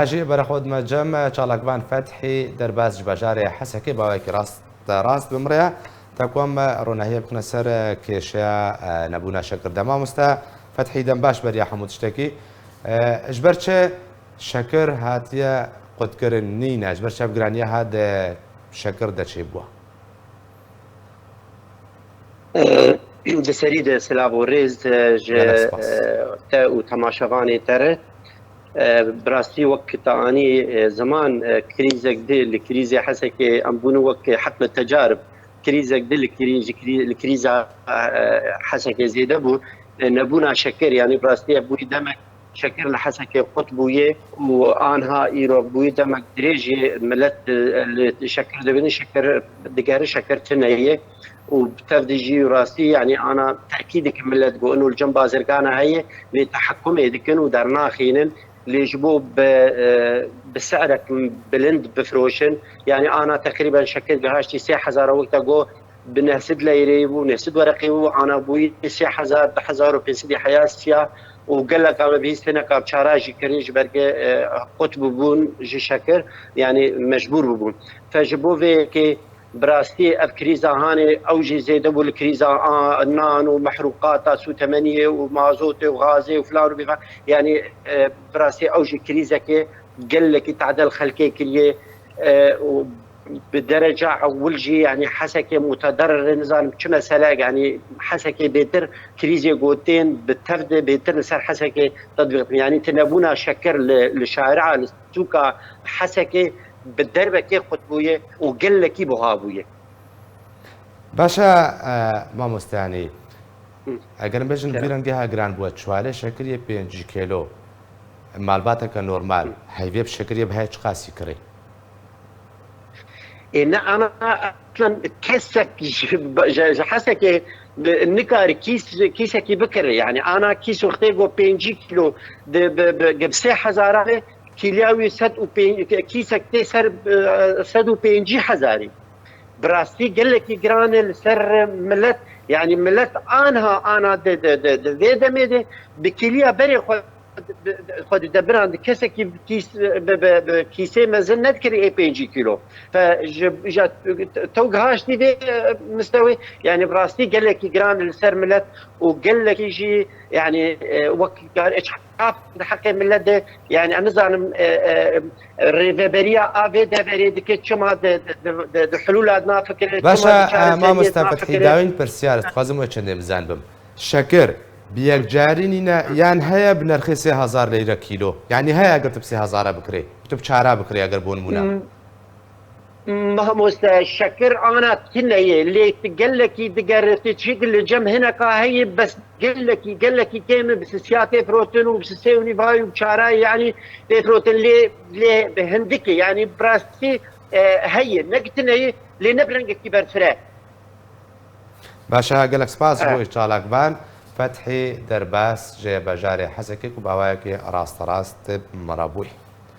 اجي برخود مجمع چالاکبان فتحی درباز بجار حسکی باوی که راست بمریا تقوم رونهی بکنه سر کشیا نبونا شکر دما مستا فتحی دم باش بریا حمود شتکی اجبر چه شکر هاتیه قد کرن نینه اجبر چه بگرانیه هاد شکر دچی بوا دسری د سلاو ریز تا و تماشاوانی تره براستی وقت آنی زمان کریزک دل کریز حسک امبون وقت حقل تجارب کریزک دل کریز حسک زیده بود نبونا شکر یعنی براستی بوی دمک شکر لحسك قطبويه وانها ايرو بوي دمك دريجي ملت شكر دبني شكر دقار شكر تنيه وبتفدجي راسي يعني انا تاكيدك ملت بو انه الجنب بازرقانا هي لتحكم يدكن ودرنا خينن اللي جبوه بسعرك بلند بفروشن يعني انا تقريبا شكل بهاشتي 3000 وقت اقو بنهسد ليري ونهسد ورقي وانا بوي 3000 1500 حياسيا وقال لك انا بهيستنا كاب شاراجي كريج برقه قطب بون جي شكر يعني مجبور بون فجبوه في براستي الكريزا هاني اوجي زيد ابو الكريزا نان ومحروقات سو 8 ومازوت وغازي وفلان وبيفا يعني براستي اوجي كريزا كي قال لك تعدل خلكي كليه بدرجه اول جي يعني حسكي متضرر نظام كما سلاق يعني حسكي بيتر كريزي قوتين بالتفد بيتر نسر حسكي تطبيق يعني تنبونا شكر للشارع للسوكا حسكي بالدربه كي قطبويه وقال لك بهابويه باشا ما مستعني اگر بجن بیرنگه گران بود چواله شکریه 5 کیلو مالباتك نورمال هيفي بشكريه بهاي قاسي كري إن أنا أصلاً كيسك حسك النكار كيسك بكر يعني أنا كيس وقتي 5 كيلو بسي حزارة كيلاوي كيسك تسر 150 حزاري براستي قال لك جران السر ملت يعني ملت أنا دمي بكليا بري خود دبران كيسك كيسه مازال نذكر اي 5 كيلو فجا توقهاش دي مستوي يعني براستي قال لك جرام السرملت وقال لك يجي يعني وقت قال اشحاف حق ملت يعني انا زعلم ريفيريا افي دبري ديك شما حلول ادنا فكر باشا ما مستفتحي داوين برسيار تخازم وچنده مزان بم شكر بيك جارينينا يعني هيا بنرخي 3000 ليرة كيلو يعني هيا قلت ب 3000 بكري قلت بشارع بكري اگر بون منا ما شكر انا كنا اللي قال لك دقر تشكل الجم هنا كاهي بس قال لك كيم بسياتي فروتين وبسيوني فاي وبشارع يعني فروتين لي بهندكي يعني براستي هي نقتنا اللي نبرنج كبر فرا باشا قال لك سباس بو چالاکبان فتحي درباس جي بجاري حسكي وباواكي راست مرابوي